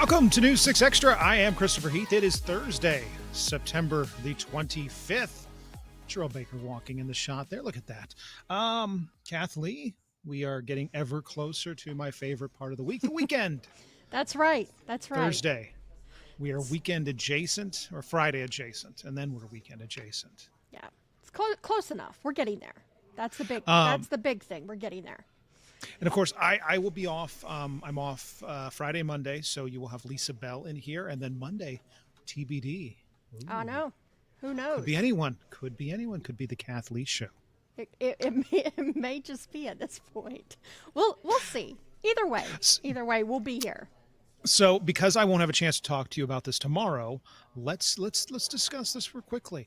Welcome to News 6 Extra. I am Christopher Heath. It is Thursday, September the 25th. Jerome Baker walking in the shot there. Look at that. Kath Lee, we are getting ever closer to my favorite part of the week, the weekend. That's right. That's right. Thursday. We are weekend adjacent, or Friday adjacent, and then we're weekend adjacent. Yeah, it's close enough. We're getting there. That's the big. That's the big thing. We're getting there. And of course, I will be off. I'm off Friday, Monday, so you will have Lisa Bell in here, and then Monday, TBD. Ooh. Oh no, who knows? Could be anyone. Could be anyone. Could be the Kath Lee show. It may just be at this point. We'll see. Either way, we'll be here. So, because I won't have a chance to talk to you about this tomorrow, let's discuss this real quickly.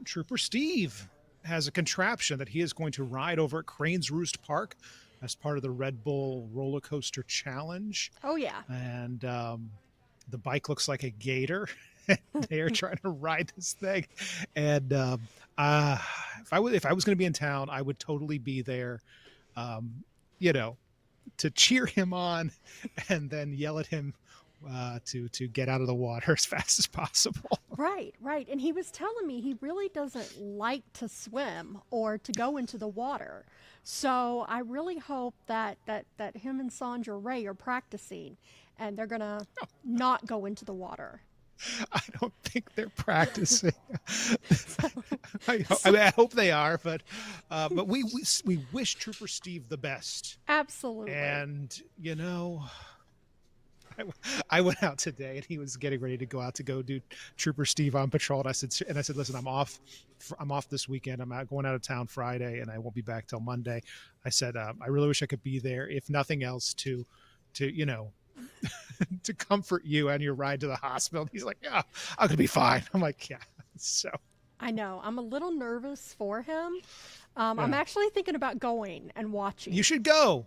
Trooper Steve has a contraption that he is going to ride over at Cranes Roost Park as part of the Red Bull Roller Coaster Challenge. Oh yeah. And the bike looks like a gator. They are trying to ride this thing, and if I was going to be in town, I would totally be there. To cheer him on and then yell at him to get out of the water as fast as possible. Right. And he was telling me he really doesn't like to swim or to go into the water. So I really hope that him and Sandra Ray are practicing and they're going to not go into the water. I don't think they're practicing. I hope they are, but we wish Trooper Steve the best. Absolutely. And I went out today, and he was getting ready to go out to go do Trooper Steve on patrol. And I said, listen, I'm off this weekend. I'm going out of town Friday, and I won't be back till Monday. I said, I really wish I could be there, if nothing else, to to comfort you on your ride to the hospital. He's like, yeah, I'm gonna be fine. I'm like, yeah. So I know I'm a little nervous for him. I'm actually thinking about going and watching. You should go,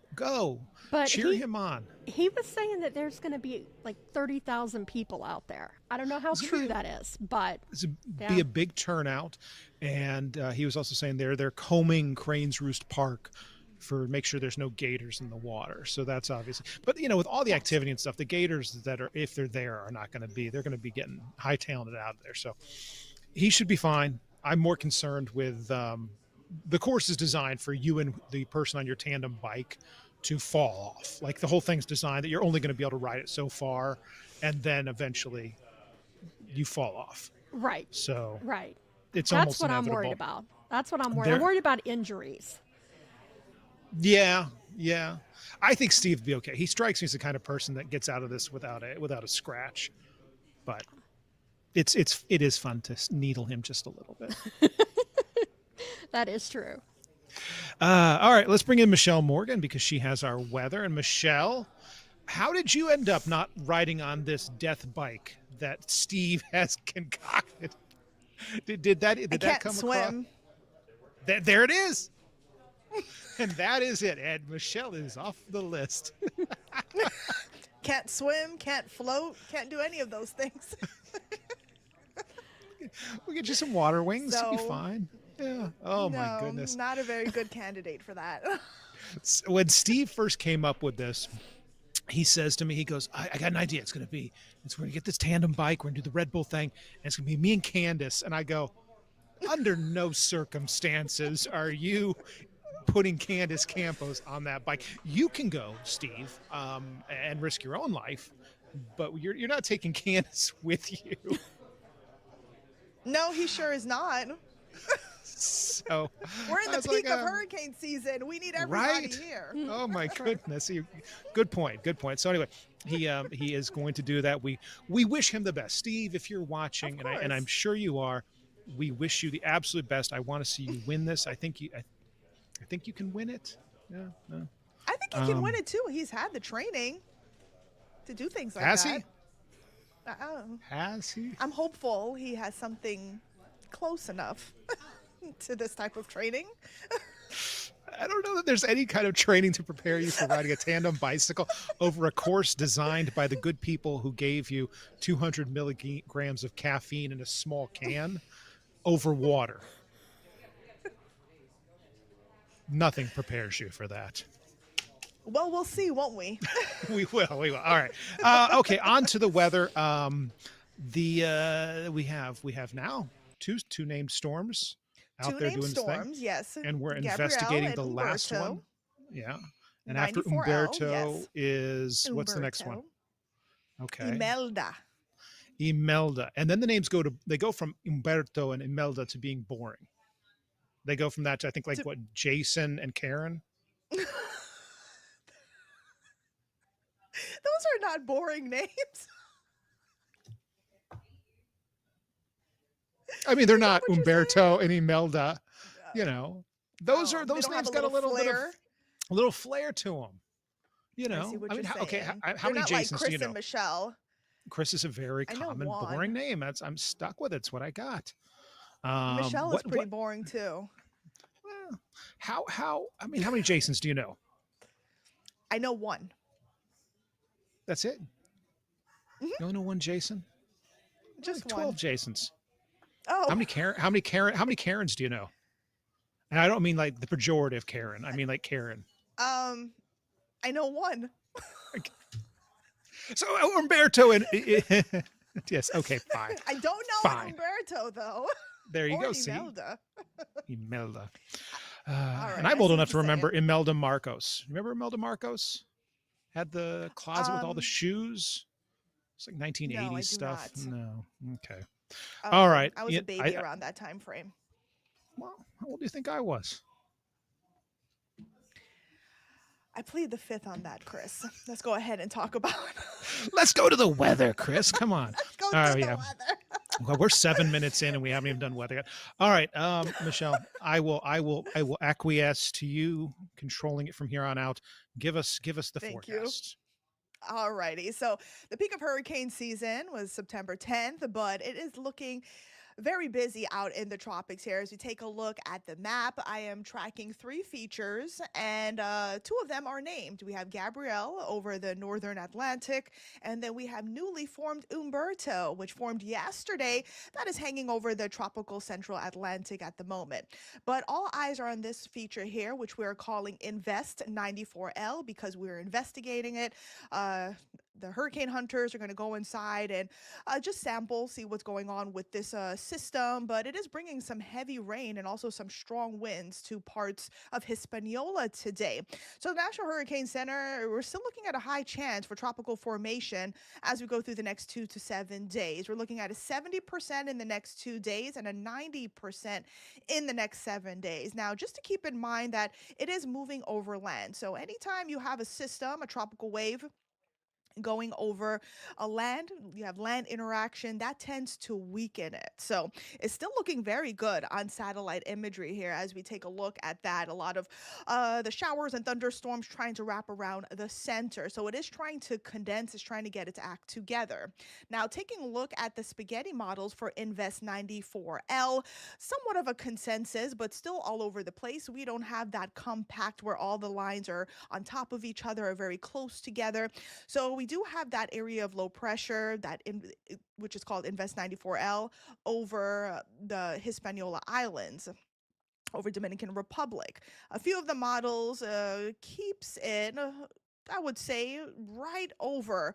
but cheer him on. He was saying that there's going to be like 30,000 people out there. I don't know how true that is, but it's be a big turnout. And he was also saying they're combing Cranes Roost Park make sure there's no gators in the water. So that's obviously, but with all the activity and stuff, the gators that are, if they're there, are not going to be, they're going to be getting high-tailed out of there. So he should be fine. I'm more concerned with the course is designed for you and the person on your tandem bike to fall off. Like the whole thing's designed that you're only going to be able to ride it so far, and then eventually you fall off. Right. So right. It's That's almost what inevitable. I'm worried about. That's what I'm worried. I'm worried about injuries. Yeah. I think Steve would be okay. He strikes me as the kind of person that gets out of this without a scratch. But it is fun to needle him just a little bit. That is true. All right, let's bring in Michelle Morgan because she has our weather. And Michelle, how did you end up not riding on this death bike that Steve has concocted? Did that come swim. Across? There it is. And that is it. And Michelle is off the list. Can't swim, can't float, can't do any of those things. We'll get you some water wings. It'll be fine. Yeah. Oh, my goodness. Not a very good candidate for that. When Steve first came up with this, he says to me, he goes, I got an idea. We're going to get this tandem bike. We're going to do the Red Bull thing. And it's going to be me and Candace. And I go, under no circumstances are you putting Candace Campos on that bike. You can go, Steve, and risk your own life, but you're not taking Candace with you. No, he sure is not. So we're in the peak of hurricane season. We need everybody here. Oh my goodness. Good point. So anyway, he is going to do that. We wish him the best. Steve, if you're watching, and I'm sure you are, we wish you the absolute best. I want to see you win this. I think you can win it. Yeah. No. I think he can win it too. He's had the training to do things like that. Has he? Has he? I'm hopeful he has something close enough to this type of training. I don't know that there's any kind of training to prepare you for riding a tandem bicycle over a course designed by the good people who gave you 200 milligrams of caffeine in a small can over water. Nothing prepares you for that. Well, we'll see, won't we? We will. We will. All right. Okay. On to the weather. We have now two named storms out Two there named doing this thing, storms, yes. and we're Gabrielle investigating and the last one. Umberto. Yeah. And after 94L, Umberto yes. is what's the next one? Umberto. Okay. Imelda. Imelda. And then the names go from Umberto and Imelda to being boring. They go from that to I think like To- what Jason and Karen. Those are not boring names. I mean, they're Is that not what you're saying? Umberto and Imelda. You know, Oh, they those don't have names a got a little little bit of flair. a little flair to them. I see what I mean, you're okay, saying. how They're many not like Jasons do you Chris and know? Michelle. Chris is a very I know common, boring one. name. I'm stuck with it. It's what I got. Michelle is pretty What? boring too. Well, how? I mean, how many Jasons do you know? I know one. That's it. Mhm, You only know one Jason? just 12 one. Jasons. Oh, How many Karens do you know? And I don't mean like the pejorative Karen. I mean like Karen. um, I know one. So Umberto and yes, okay, fine, I don't know an fine. Umberto though, There you or go. an See, Imelda. Imelda. All And right, I'm I old see enough what to you're remember saying. Imelda Marcos. Remember Imelda Marcos? Had the closet with all the Um, shoes. It's like no, I 1980s do stuff. not. No. Okay. All right. I was a baby around that time frame. Well, how old do you think I was? I plead the fifth on that, Chris. Let's go ahead and talk about. Let's go to the weather, Chris. Come on. Let's go Oh to the yeah. weather. Well, we're 7 minutes in and we haven't even done weather yet. All right, Michelle, I will acquiesce to you controlling it from here on out. Give us the Thank you. forecast. Alrighty, so the peak of hurricane season was September 10th, but it is looking very busy out in the tropics here. As we take a look at the map, I am tracking three features, and two of them are named. We have Gabrielle over the northern Atlantic, and then we have newly formed Umberto, which formed yesterday. That is hanging over the tropical central Atlantic at the moment. But all eyes are on this feature here, which we are calling Invest 94L because we're investigating it. The hurricane hunters are going to go inside and just sample, see what's going on with this system. But it is bringing some heavy rain and also some strong winds to parts of Hispaniola today. So, the National Hurricane Center, we're still looking at a high chance for tropical formation as we go through the next 2 to 7 days. We're looking at a 70% in the next 2 days and a 90% in the next 7 days. Now, just to keep in mind that it is moving over land. So, anytime you have a system, a tropical wave, going over a land, you have land interaction that tends to weaken it. So it's still looking very good on satellite imagery here as we take a look at that. A lot of the showers and thunderstorms trying to wrap around the center. So it is trying to condense, it's trying to get its act together. Now, taking a look at the spaghetti models for Invest 94L, somewhat of a consensus, but still all over the place. We don't have that compact where all the lines are on top of each other, are very close together. So we do have that area of low pressure which is called Invest 94L over the Hispaniola Islands, over Dominican Republic. A few of the models keeps it, I would say, right over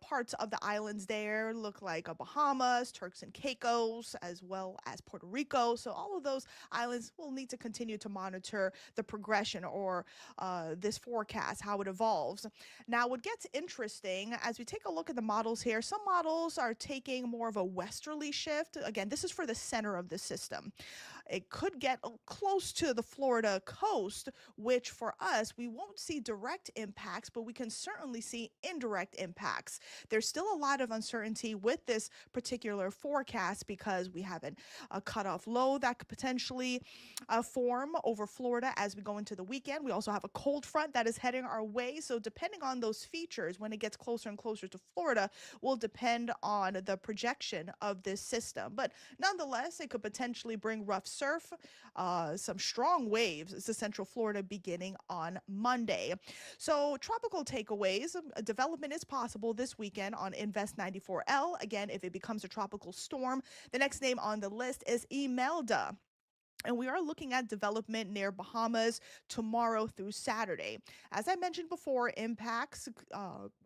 parts of the islands there. Look like Bahamas, Turks and Caicos, as well as Puerto Rico. So all of those islands will need to continue to monitor the progression or this forecast, how it evolves. Now, what gets interesting as we take a look at the models here, some models are taking more of a westerly shift. Again, this is for the center of the system. It could get close to the Florida coast, which for us, we won't see direct impacts, but we can certainly see indirect impacts. There's still a lot of uncertainty with this particular forecast because we have a cutoff low that could potentially form over Florida as we go into the weekend. We also have a cold front that is heading our way. So, depending on those features, when it gets closer and closer to Florida, will depend on the projection of this system. But nonetheless, it could potentially bring rough surf, some strong waves to Central Florida beginning on Monday. So, tropical takeaways, a development is possible this weekend on Invest 94L. Again, if it becomes a tropical storm, the next name on the list is Imelda. And we are looking at development near Bahamas tomorrow through Saturday. As I mentioned before, impacts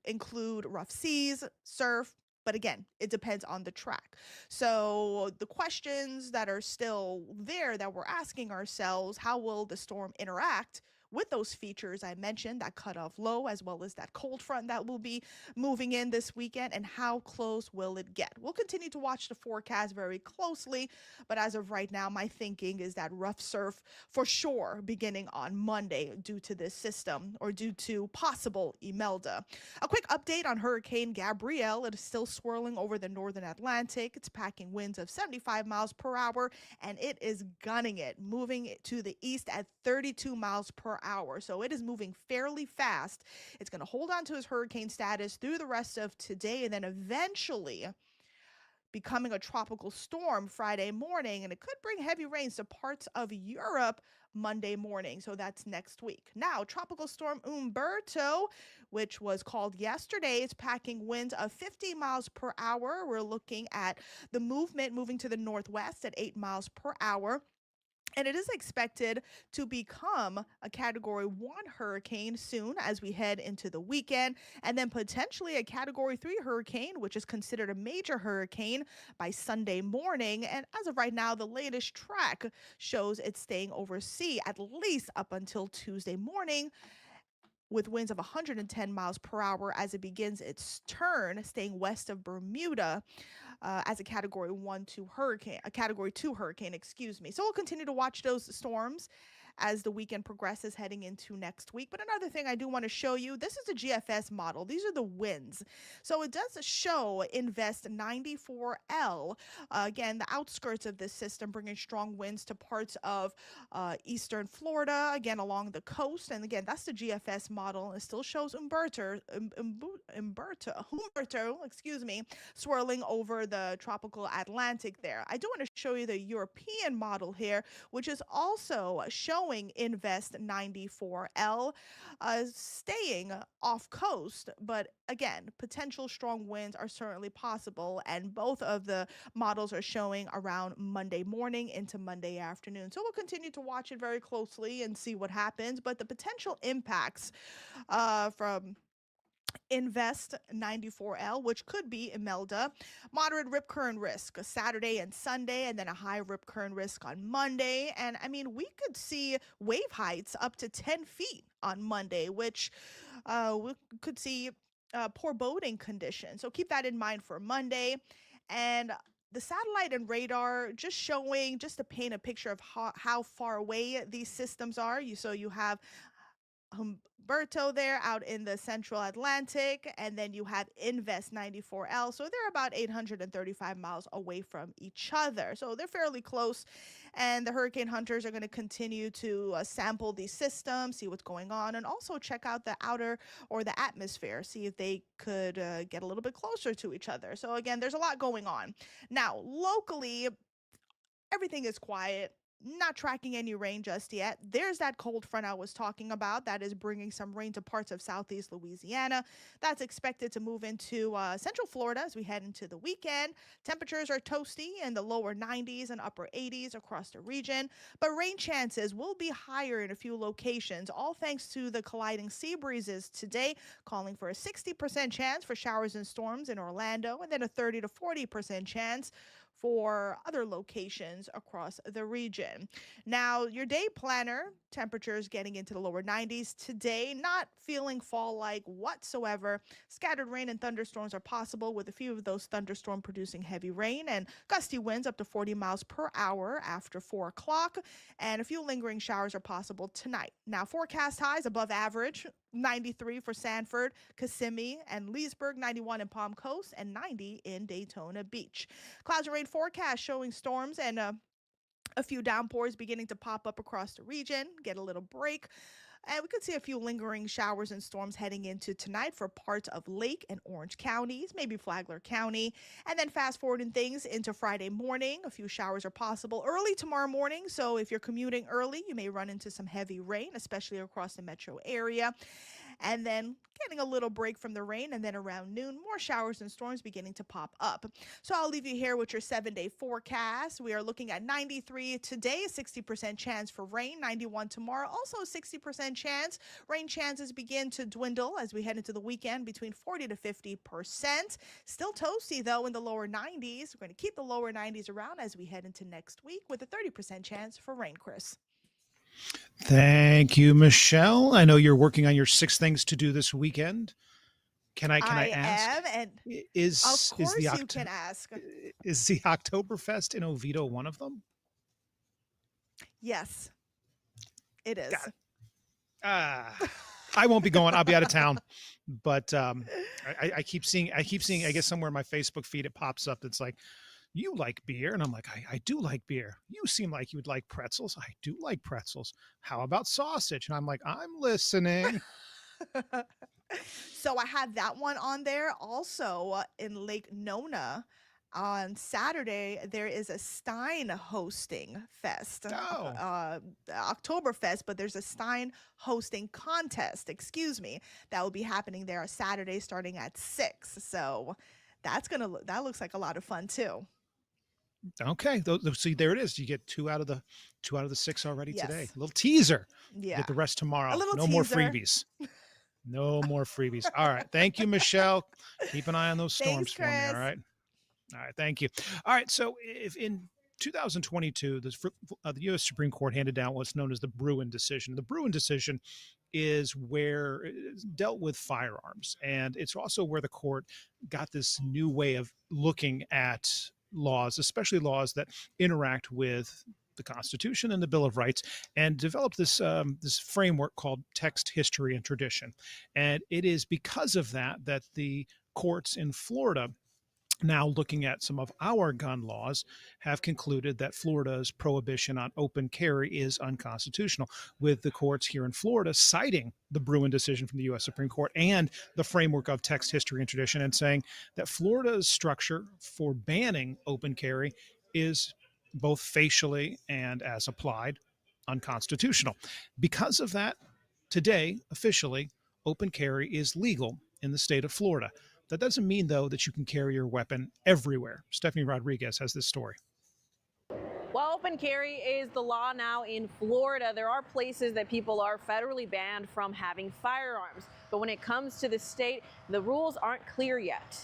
include rough seas, surf. But again, it depends on the track. So, the questions that are still there that we're asking ourselves, how will the storm interact with those features I mentioned, that cutoff low, as well as that cold front that will be moving in this weekend, and how close will it get? We'll continue to watch the forecast very closely, but as of right now, my thinking is that rough surf for sure beginning on Monday due to this system or due to possible Imelda. A quick update on Hurricane Gabrielle. It is still swirling over the northern Atlantic. It's packing winds of 75 miles per hour and it is gunning it, moving it to the east at 32 miles per hour. So it is moving fairly fast. It's going to hold on to its hurricane status through the rest of today and then eventually becoming a tropical storm Friday morning, and it could bring heavy rains to parts of Europe Monday morning. So that's next week. Now, Tropical Storm Umberto, which was called yesterday, is packing winds of 50 miles per hour. We're looking at the movement moving to the northwest at 8 miles per hour. And it is expected to become a Category 1 hurricane soon as we head into the weekend, and then potentially a Category 3 hurricane, which is considered a major hurricane, by Sunday morning. And as of right now, the latest track shows it's staying over sea at least up until Tuesday morning, with winds of 110 miles per hour as it begins its turn, staying west of Bermuda as a Category 2 hurricane, excuse me. So we'll continue to watch those storms as the weekend progresses heading into next week. But another thing I do want to show you, this is a GFS model. These are the winds. So it does show Invest 94L. Again, the outskirts of this system bringing strong winds to parts of eastern Florida, again, along the coast. And again, that's the GFS model. It still shows Humberto, excuse me, swirling over the tropical Atlantic there. I do want to show you the European model here, which is also showing Invest 94L staying off coast, but again, potential strong winds are certainly possible, and both of the models are showing around Monday morning into Monday afternoon. So we'll continue to watch it very closely and see what happens, but the potential impacts from Invest 94L, which could be Imelda. Moderate rip current risk Saturday and Sunday, and then a high rip current risk on Monday. And I mean, we could see wave heights up to 10 feet on Monday, which we could see poor boating conditions. So keep that in mind for Monday. And the satellite and radar just showing, just to paint a picture of how far away these systems are. So you have Humberto there out in the central Atlantic, and then you have Invest 94L. So they're about 835 miles away from each other. So they're fairly close. And the hurricane hunters are going to continue to sample these systems, see what's going on, and also check out the outer or the atmosphere, see if they could get a little bit closer to each other. So again, there's a lot going on. Now, locally, everything is quiet. Not tracking any rain just yet. There's that cold front I was talking about that is bringing some rain to parts of southeast Louisiana. That's expected to move into central Florida as we head into the weekend. Temperatures are toasty in the lower 90s and upper 80s across the region, but rain chances will be higher in a few locations, all thanks to the colliding sea breezes today, calling for a 60% chance for showers and storms in Orlando, and then a 30 to 40% chance for other locations across the region. Now, your day planner, temperatures getting into the lower 90s today, not feeling fall-like whatsoever. Scattered rain and thunderstorms are possible, with a few of those thunderstorms producing heavy rain and gusty winds up to 40 miles per hour after 4 o'clock, and a few lingering showers are possible tonight. Now, forecast highs above average, 93 for Sanford, Kissimmee, and Leesburg, 91 in Palm Coast, and 90 in Daytona Beach. Clouds and rain forecast showing storms and a few downpours beginning to pop up across the region, get a little break. And we could see a few lingering showers and storms heading into tonight for parts of Lake and Orange counties, maybe Flagler County. And then fast forwarding things into Friday morning, a few showers are possible early tomorrow morning. So if you're commuting early, you may run into some heavy rain, especially across the metro area. and then getting a little break from the rain. And then around noon, more showers and storms beginning to pop up. So I'll leave you here with your 7 day forecast. We are looking at 93 today, 60% chance for rain, 91 tomorrow, also a 60% chance. Rain chances begin to dwindle as we head into the weekend between 40 to 50%. Still toasty though in the lower 90s. We're going to keep the lower 90s around as we head into next week with a 30% chance for rain, Chris. Thank you, Michelle. I know you're working on your 6 things to do this weekend. Can I I ask? am, and i- of is the course you can ask. is the Oktoberfest in Oviedo one of them? Yes, it is. Got it. I won't be going. I'll be out of town. But I keep seeing. I guess somewhere in my Facebook feed it pops up. It's like, you like beer, and I'm like, I do like beer. You seem like you would like pretzels. I do like pretzels. How about sausage? And I'm like, I'm listening. So I have that one on there. Also, in Lake Nona on Saturday, there is a Stein hosting fest, Oh, Oktoberfest, but there's a Stein hosting contest, excuse me, that will be happening there on Saturday starting at 6. So that looks like a lot of fun too. okay. See, there it is. You get two out of the 6 already today. Yes. A little teaser. You Yeah. get the rest A tomorrow. little No more teaser. freebies. No more freebies. All right. Thank you, Michelle. Keep an eye on those Thanks, storms for me. All Chris. right. All right. Thank you. All right. So, if in 2022, the U.S. Supreme Court handed down what's known as the Bruin decision. The Bruin decision is where it's dealt with firearms, and it's also where the court got this new way of looking at laws, especially laws that interact with the Constitution and the Bill of Rights, and developed this framework called text, history, and tradition. And it is because of that the courts in Florida, now looking at some of our gun laws, have concluded that Florida's prohibition on open carry is unconstitutional, with the courts here in Florida citing the Bruin decision from the U.S. Supreme Court and the framework of text, history, and tradition, and saying that Florida's structure for banning open carry is both facially and as applied unconstitutional. Because of that, today, officially, open carry is legal in the state of Florida. That doesn't mean, though, that you can carry your weapon everywhere. Stephanie Rodriguez has this story. Well, open carry is the law now in Florida. There are places that people are federally banned from having firearms. But when it comes to the state, the rules aren't clear yet.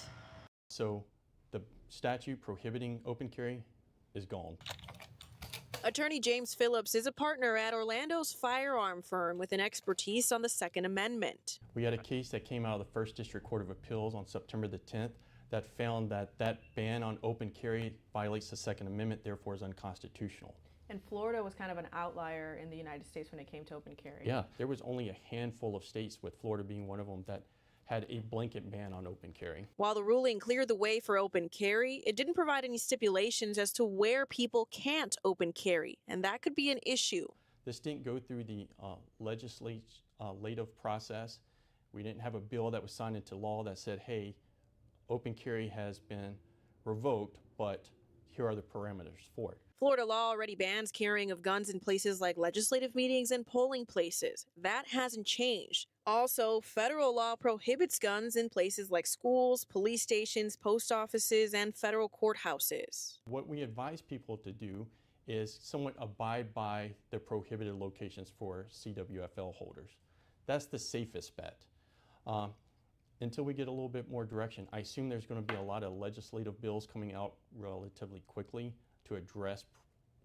So the statute prohibiting open carry is gone. Attorney James Phillips is a partner at Orlando's firearm firm with an expertise on the Second Amendment. We had a case that came out of the First District Court of Appeals on September the 10th that found that that ban on open carry violates the Second Amendment, therefore is unconstitutional. And Florida was kind of an outlier in the United States when it came to open carry. Yeah, there was only a handful of states, with Florida being one of them, that had a blanket ban on open carry. While the ruling cleared the way for open carry, it didn't provide any stipulations as to where people can't open carry, and that could be an issue. This didn't go through the legislative process. We didn't have a bill that was signed into law that said, hey, open carry has been revoked, but here are the parameters for it. Florida law already bans carrying of guns in places like legislative meetings and polling places. That hasn't changed. Also, federal law prohibits guns in places like schools, police stations, post offices, and federal courthouses. What we advise people to do is somewhat abide by the prohibited locations for CWFL holders. That's the safest bet. Until we get a little bit more direction, I assume there's going to be a lot of legislative bills coming out relatively quickly to address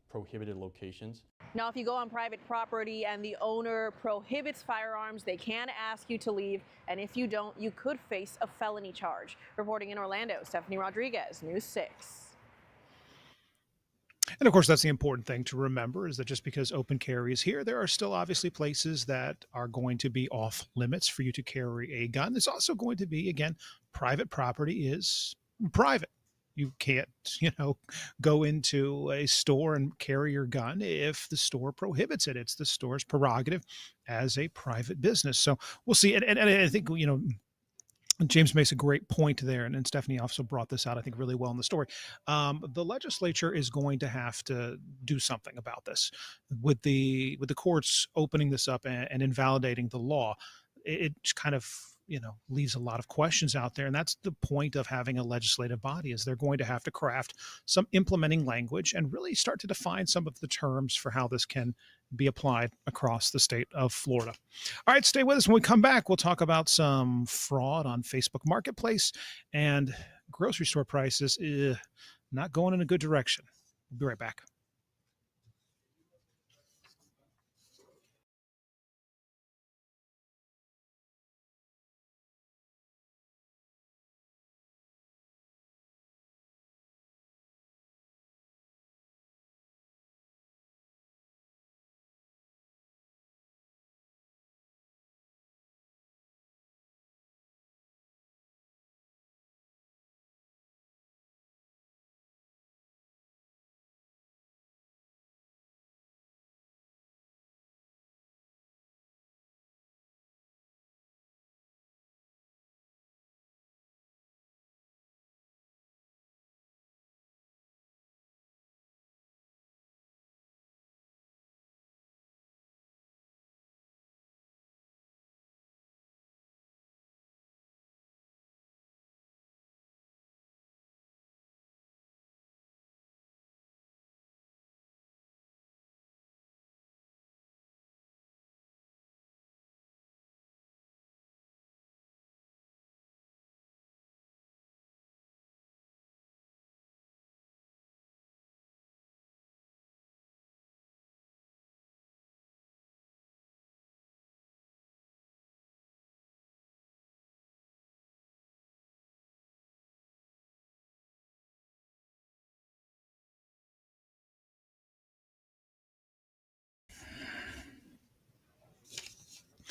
prohibited locations. Now, if you go on private property and the owner prohibits firearms, they can ask you to leave. And if you don't, you could face a felony charge. Reporting in Orlando, Stephanie Rodriguez, News 6. And of course, that's the important thing to remember, is that just because open carry is here, there are still obviously places that are going to be off limits for you to carry a gun. There's also going to be, again, private property is private. You can't, go into a store and carry your gun if the store prohibits it. It's the store's prerogative as a private business. So we'll see. And I think, James makes a great point there, and Stephanie also brought this out, I think, really well in the story. The legislature is going to have to do something about this with the courts opening this up and invalidating the law. it kind of leaves a lot of questions out there, and that's the point of having a legislative body, is they're going to have to craft some implementing language and really start to define some of the terms for how this can be applied across the state of Florida. All right, stay with us. When we come back, we'll talk about some fraud on Facebook Marketplace and grocery store prices not going in a good direction. We'll be right back.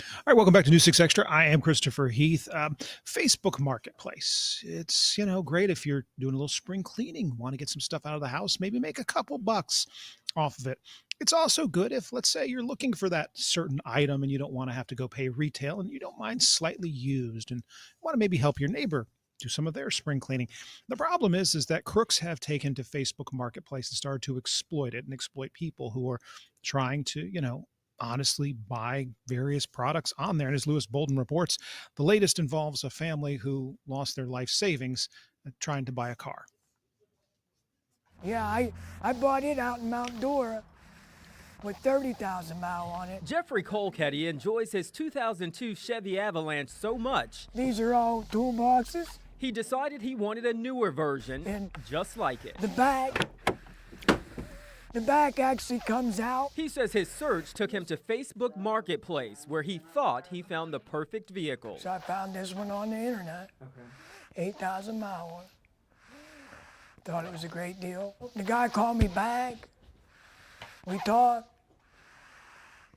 All right, welcome back to News 6 Extra. I am Christopher Heath. Facebook Marketplace. It's, great if you're doing a little spring cleaning, want to get some stuff out of the house, maybe make a couple bucks off of it. It's also good if, let's say, you're looking for that certain item and you don't want to have to go pay retail and you don't mind slightly used and want to maybe help your neighbor do some of their spring cleaning. The problem is that crooks have taken to Facebook Marketplace and started to exploit it and exploit people who are trying to, honestly buy various products on there. And as Lewis Bolden reports, the latest involves a family who lost their life savings trying to buy a car. Yeah, I bought it out in Mount Dora with 30,000 miles on it. Jeffrey Colcatty enjoys his 2002 Chevy Avalanche so much, These are all toolboxes. he decided he wanted a newer version, And just like it. The back actually comes out. He says his search took him to Facebook Marketplace, where he thought he found the perfect vehicle. So I found this one on the internet. Okay. 8,000 mile one. Thought it was a great deal. The guy called me back. We talked.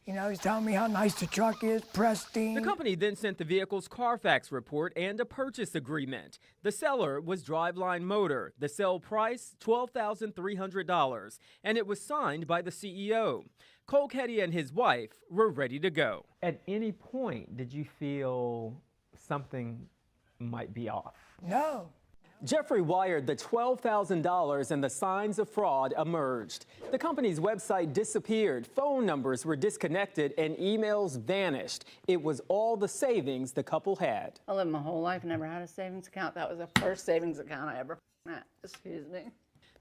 He's telling me how nice the truck is, pristine. The company then sent the vehicle's Carfax report and a purchase agreement. The seller was Driveline Motor. The sale price, $12,300, and it was signed by the CEO. Colcatty and his wife were ready to go. At any point, did you feel something might be off? No. Jeffrey wired the $12,000 and the signs of fraud emerged. The company's website disappeared, phone numbers were disconnected, and emails vanished. It was all the savings the couple had. I lived my whole life, never had a savings account. That was the first savings account I ever had. Excuse me.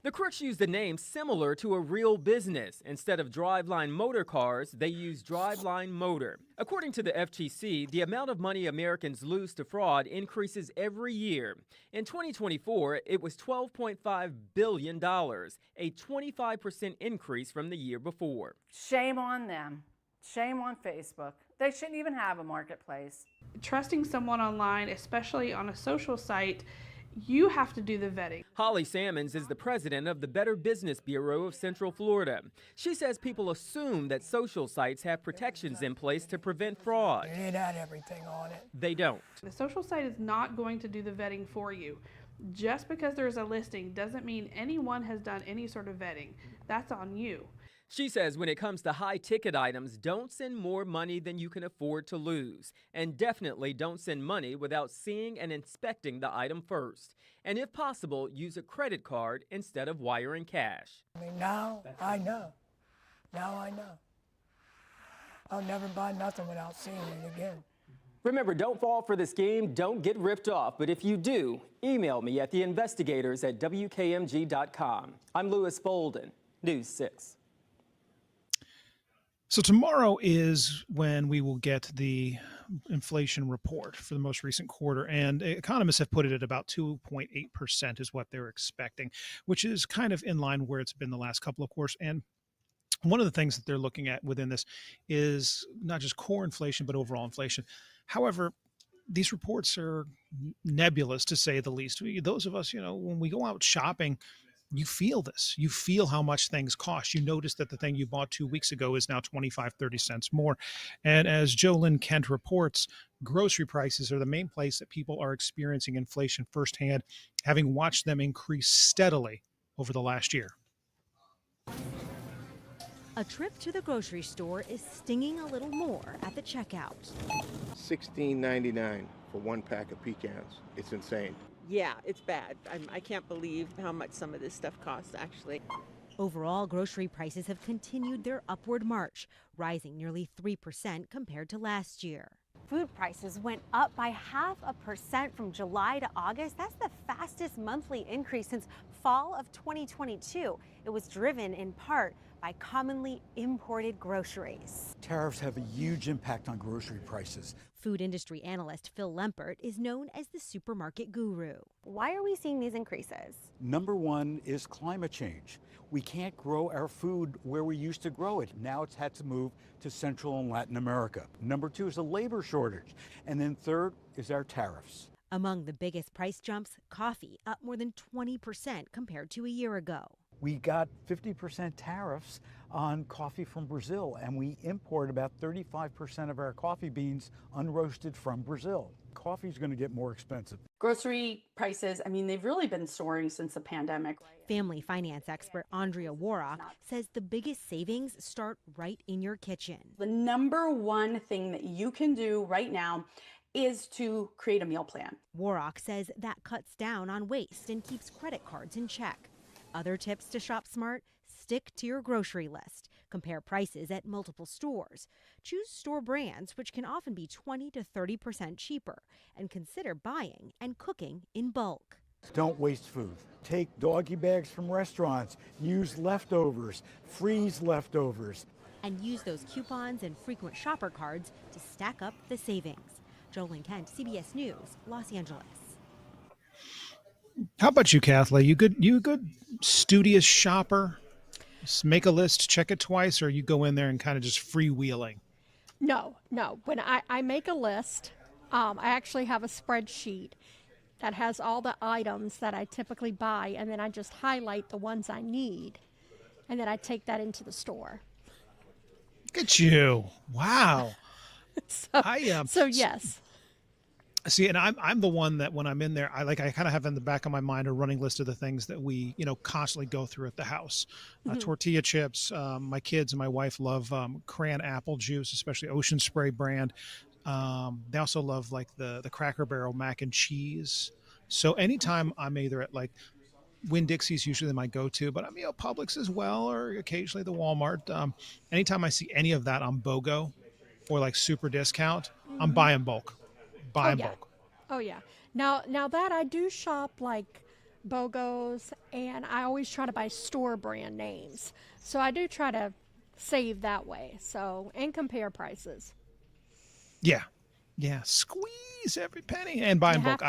The crooks used a name similar to a real business. Instead of Driveline Motor Cars, they used Driveline Motor. According to the FTC, the amount of money Americans lose to fraud increases every year. In 2024, it was $12.5 billion, a 25% increase from the year before. Shame on them. Shame on Facebook. They shouldn't even have a marketplace. Trusting someone online, especially on a social site, you have to do the vetting. Holly Sammons is the president of the Better Business Bureau of Central Florida. She says people assume that social sites have protections in place to prevent fraud. It had everything on it. They don't. The social site is not going to do the vetting for you. Just because there's a listing doesn't mean anyone has done any sort of vetting. That's on you. She says when it comes to high-ticket items, don't send more money than you can afford to lose. And definitely don't send money without seeing and inspecting the item first. And if possible, use a credit card instead of wiring cash. Now I know. Now I know. I'll never buy nothing without seeing it again. Remember, don't fall for the scheme, don't get ripped off, but if you do, email me at theinvestigators@WKMG.com. I'm Louis Bolden, News 6. So tomorrow is when we will get the inflation report for the most recent quarter, and economists have put it at about 2.8% is what they're expecting, which is kind of in line where it's been the last couple of quarters. And one of the things that they're looking at within this is not just core inflation, but overall inflation. However, these reports are nebulous to say the least. Those of us, when we go out shopping, you feel this. You feel how much things cost. You notice that the thing you bought 2 weeks ago is now 25, 30 cents more. And as Jolyn Kent reports, grocery prices are the main place that people are experiencing inflation firsthand, having watched them increase steadily over the last year. A trip to the grocery store is stinging a little more at the checkout. $16.99 for one pack of pecans. It's insane. Yeah, it's bad. I can't believe how much some of this stuff costs, actually. Overall, grocery prices have continued their upward march, rising nearly 3% compared to last year. Food prices went up by 0.5% from July to August. That's the fastest monthly increase since fall of 2022. It was driven in part by commonly imported groceries. Tariffs have a huge impact on grocery prices. Food industry analyst Phil Lempert is known as the supermarket guru. Why are we seeing these increases? Number one is climate change. We can't grow our food where we used to grow it. Now it's had to move to Central and Latin America. Number two is a labor shortage. And then third is our tariffs. Among the biggest price jumps, coffee up more than 20% compared to a year ago. We got 50% tariffs on coffee from Brazil, and we import about 35% of our coffee beans unroasted from Brazil. Coffee's going to get more expensive. Grocery prices, they've really been soaring since the pandemic. Family finance expert Andrea Warrock says the biggest savings start right in your kitchen. The number one thing that you can do right now is to create a meal plan. Warrock says that cuts down on waste and keeps credit cards in check. Other tips to shop smart: stick to your grocery list. Compare prices at multiple stores. Choose store brands, which can often be 20 to 30% cheaper. And consider buying and cooking in bulk. Don't waste food. Take doggy bags from restaurants. Use leftovers. Freeze leftovers. And use those coupons and frequent shopper cards to stack up the savings. Jolyn Kent, CBS News, Los Angeles. How about you, Kathleen? You a good studious shopper? Just make a list, check it twice, or you go in there and kind of just freewheeling? No. When I make a list, I actually have a spreadsheet that has all the items that I typically buy, and then I just highlight the ones I need, and then I take that into the store. Look at you. Wow. So yes. See, and I'm the one that when I'm in there, I kind of have in the back of my mind a running list of the things that we, constantly go through at the house. Tortilla chips. My kids and my wife love cran apple juice, especially Ocean Spray brand. They also love like the Cracker Barrel mac and cheese. So anytime I'm either at like Winn-Dixie's usually my go-to, but I'm Publix as well, or occasionally the Walmart. Anytime I see any of that on BOGO or like super discount, I'm buying bulk. Bulk. Oh yeah. Now that I do shop like BOGOs, and I always try to buy store brand names. So I do try to save that way. So, and compare prices. Yeah. Squeeze every penny and buy in bulk.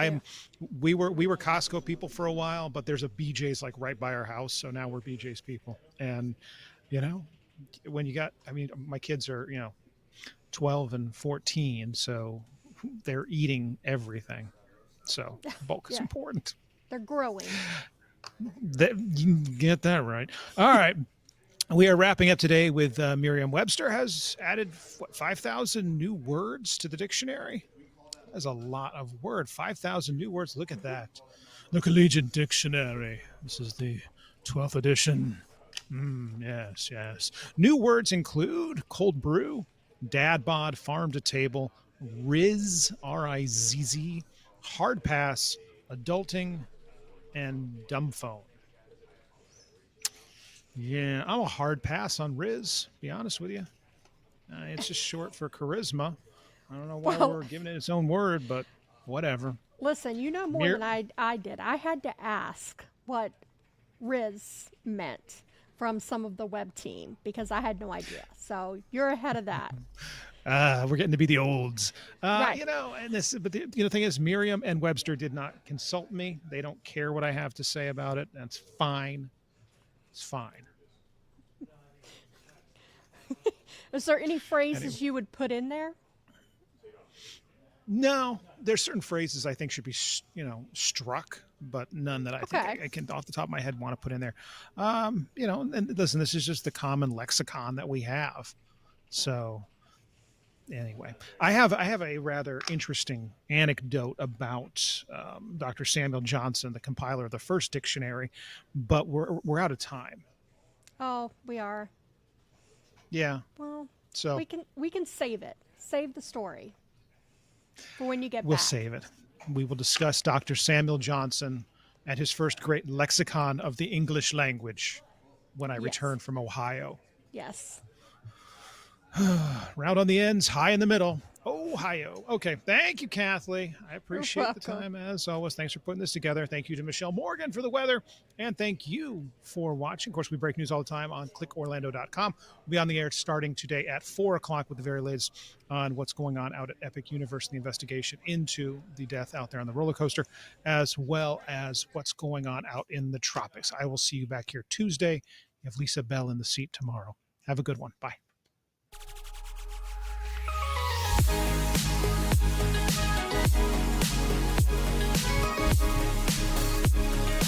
We were Costco people for a while, but there's a BJ's like right by our house, so now we're BJ's people. And when you got, my kids are 12 and 14, so they're eating everything. So bulk is important. They're growing. You get that right. All right. We are wrapping up today with Merriam-Webster has added 5,000 new words to the dictionary. That's a lot of words. 5,000 new words. Look at that. The Collegiate Dictionary. This is the 12th edition. Yes. New words include cold brew, dad bod, farm to table, Riz, R-I-Z-Z, hard pass, adulting, and dumb phone. Yeah, I'm a hard pass on Riz, be honest with you. It's just short for charisma. I don't know why Well- we're giving it its own word, but whatever. Listen, you know more Mir- than I did. I had to ask what Riz meant from some of the web team because I had no idea. So you're ahead of that. We're getting to be the olds. Right. You know, and but the thing is, Merriam and Webster did not consult me. They don't care what I have to say about it. That's fine. It's fine. Is there any phrases Anyway. you would put in there? No, there's certain phrases I think should be, struck, but none that I think Okay. I can, off the top of my head, want to put in there. And listen, this is just the common lexicon that we have. So, anyway, I have a rather interesting anecdote about Dr. Samuel Johnson, the compiler of the first dictionary, but we're out of time. Oh, we are. Yeah. Well, So we can save it. Save the story for when you get we'll back. save it. We will discuss Dr. Samuel Johnson and his first great lexicon of the English language when I return from Ohio. Yes. Round on the ends, high in the middle. Ohio. Okay. Thank you, Kathleen. I appreciate the welcome. time as always. Thanks for putting this together. Thank you to Michelle Morgan for the weather. And thank you for watching. Of course, we break news all the time on clickorlando.com. We'll be on the air starting today at 4 o'clock with the very latest on what's going on out at Epic Universe, the investigation into the death out there on the roller coaster, as well as what's going on out in the tropics. I will see you back here Tuesday. You have Lisa Bell in the seat tomorrow. Have a good one. Bye. We'll be right back.